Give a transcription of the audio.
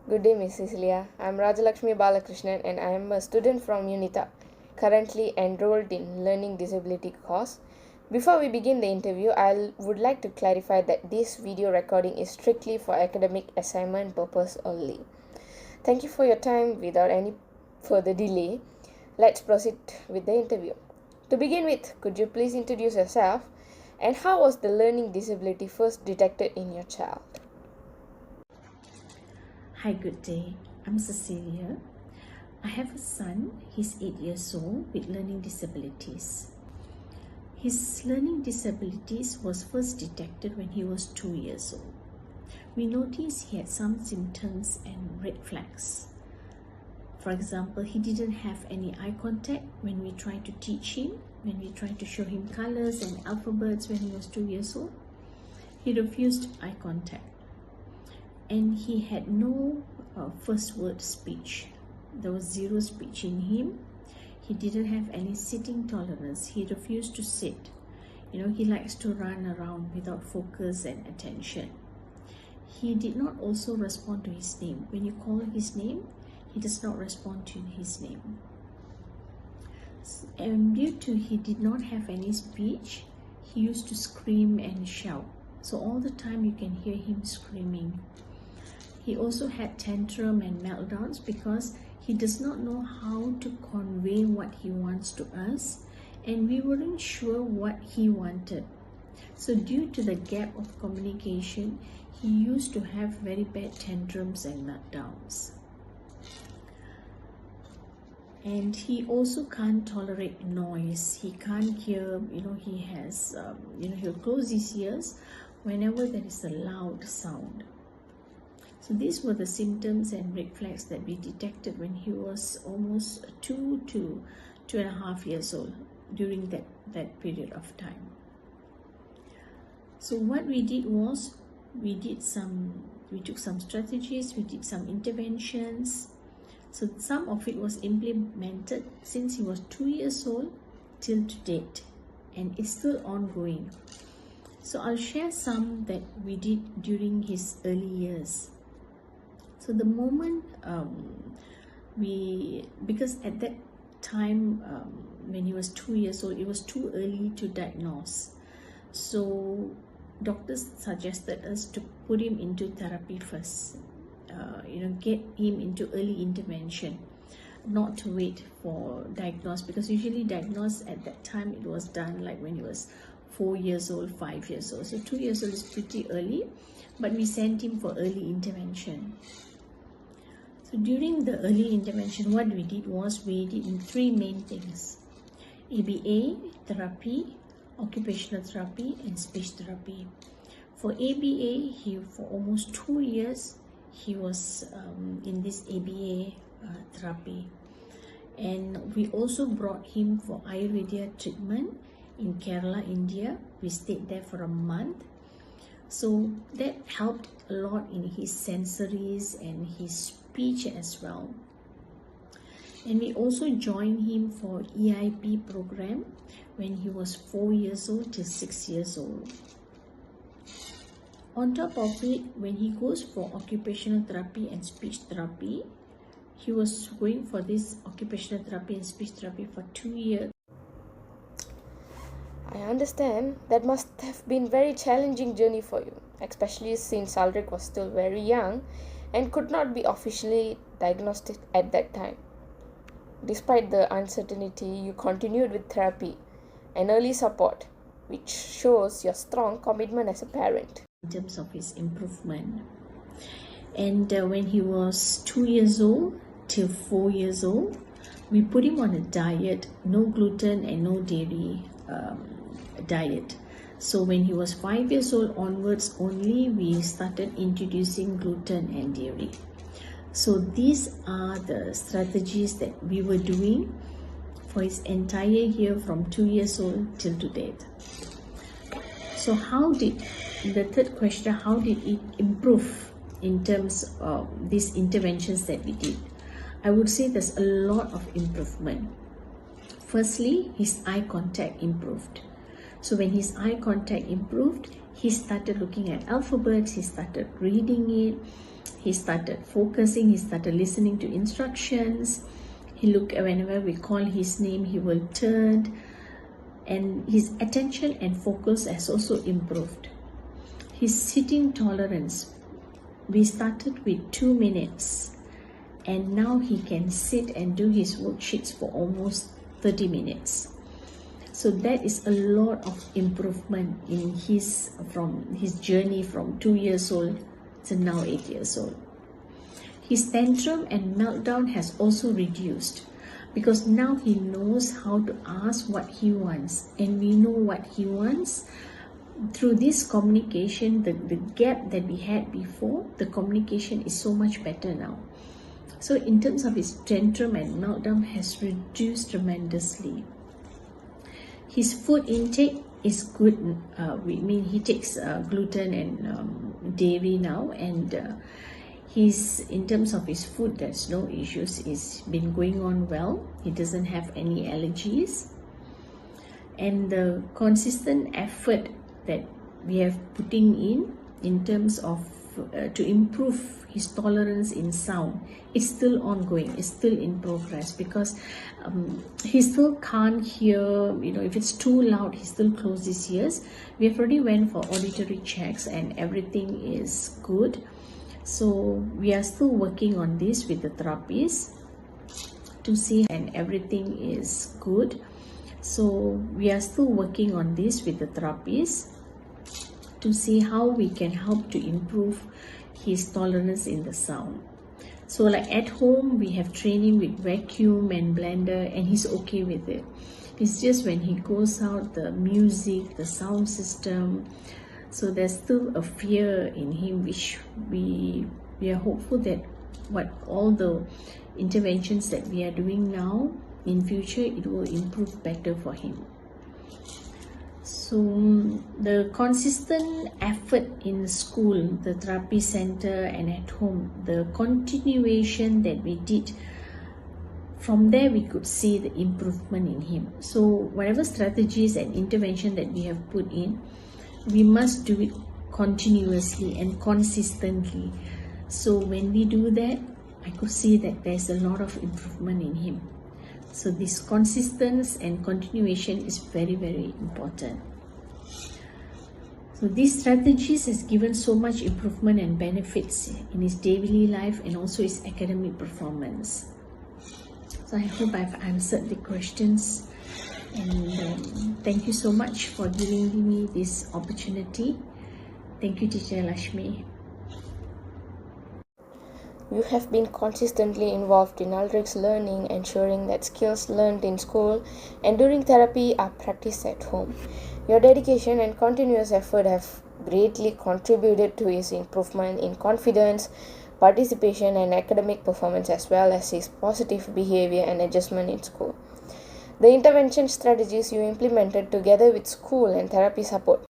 Good day, Miss Cecilia. I'm Rajalakshmi Balakrishnan and I am a student from UNITA, currently enrolled in Learning Disability course. Before we begin the interview, I would like to clarify that this video recording is strictly for academic assignment purpose only. Thank you for your time. Without any further delay, let's proceed with the interview. To begin with, could you please introduce yourself and how was the learning disability first detected in your child? Hi, good day. I'm Cecilia. I have a son. He's 8 years old with learning disabilities. His learning disabilities was first detected when he was 2 years old. We noticed he had some symptoms and red flags. For example, he didn't have any eye contact when we tried to teach him, when we tried to show him colors and alphabets when he was 2 years old. He refused eye contact. And he had no first word speech. There was zero speech in him. He didn't have any sitting tolerance. He refused to sit. He likes to run around without focus and attention. He did not also respond to his name. When you call his name, he does not respond to his name. And due to he did not have any speech, he used to scream and shout. So all the time you can hear him screaming. He also had tantrum and meltdowns because he does not know how to convey what he wants to us, and we weren't sure what he wanted. So due to the gap of communication, he used to have very bad tantrums and meltdowns. And he also can't tolerate noise. He can't hear, he has, he'll close his ears whenever there is a loud sound. So these were the symptoms and red flags that we detected when he was almost 2 to 2.5 years old during that period of time. So what we did was we took some strategies, we did some interventions. So some of it was implemented since he was 2 years old till to date, and it's still ongoing. So I'll share some that we did during his early years. So the moment because at that time when he was 2 years old, it was too early to diagnose. So doctors suggested us to put him into therapy first, get him into early intervention, not to wait for diagnosis, because usually diagnosed at that time it was done like when he was 4 years old, 5 years old. So 2 years old is pretty early, but we sent him for early intervention. So during the early intervention, what we did was we did 3 main things: ABA therapy, occupational therapy, and speech therapy. For ABA, for almost 2 years, he was in this ABA therapy. And we also brought him for Ayurveda treatment in Kerala, India. We stayed there for a month. So that helped a lot in his sensories and his speech as well. And we also joined him for EIP program when he was 4 years old till 6 years old. On top of it, when he goes for occupational therapy and speech therapy, he was going for this occupational therapy and speech therapy for 2 years. I understand that must have been very challenging journey for you, especially since Aldrich was still very young and could not be officially diagnosed at that time. Despite the uncertainty, you continued with therapy and early support, which shows your strong commitment as a parent. In terms of his improvement. And when he was 2 years old till 4 years old, we put him on a diet, no gluten and no dairy diet. So when he was 5 years old onwards only, we started introducing gluten and dairy. So these are the strategies that we were doing for his entire year from 2 years old till to date. So the third question, how did it improve in terms of these interventions that we did? I would say there's a lot of improvement. Firstly, his eye contact improved. So when his eye contact improved, he started looking at alphabets, he started reading it, He started focusing, he started listening to instructions. He looked, whenever we call his name, he will turn, and his attention and focus has also improved. His sitting tolerance, we started with 2 minutes, and now he can sit and do his worksheets for almost 30 minutes. So that is a lot of improvement in his journey from 2 years old to now 8 years old. His tantrum and meltdown has also reduced, because now he knows how to ask what he wants, and we know what he wants. Through this communication, the gap that we had before, the communication is so much better now. So in terms of his tantrum and meltdown has reduced tremendously. His food intake is good. He takes gluten and dairy now, and in terms of his food, there's no issues. It's been going on well. He doesn't have any allergies, and the consistent effort that we have putting in terms of to improve his tolerance in sound, it's still ongoing, it's still in progress, because he still can't hear, if it's too loud, he still closes his ears. We have already went for auditory checks and everything is good. So we are still working on this with the therapist to see, and everything is good. So we are still working on this with the therapist to see how we can help to improve his tolerance in the sound. So like at home, we have trained him with vacuum and blender, and he's okay with it. It's just when he goes out, the music, the sound system, so there's still a fear in him, which we are hopeful that all the interventions that we are doing now, in future it will improve better for him. So the consistent effort in school, the therapy center and at home, the continuation that we did, from there we could see the improvement in him. So whatever strategies and intervention that we have put in, we must do it continuously and consistently. So when we do that, I could see that there's a lot of improvement in him. So this consistency and continuation is very, very important. So these strategies has given so much improvement and benefits in his daily life and also his academic performance. So I hope I've answered the questions, and thank you so much for giving me this opportunity. Thank you, Teacher Lashmi. You have been consistently involved in Aldrich's learning, ensuring that skills learned in school and during therapy are practiced at home. Your dedication and continuous effort have greatly contributed to his improvement in confidence, participation, and academic performance, as well as his positive behavior and adjustment in school. The intervention strategies you implemented together with school and therapy support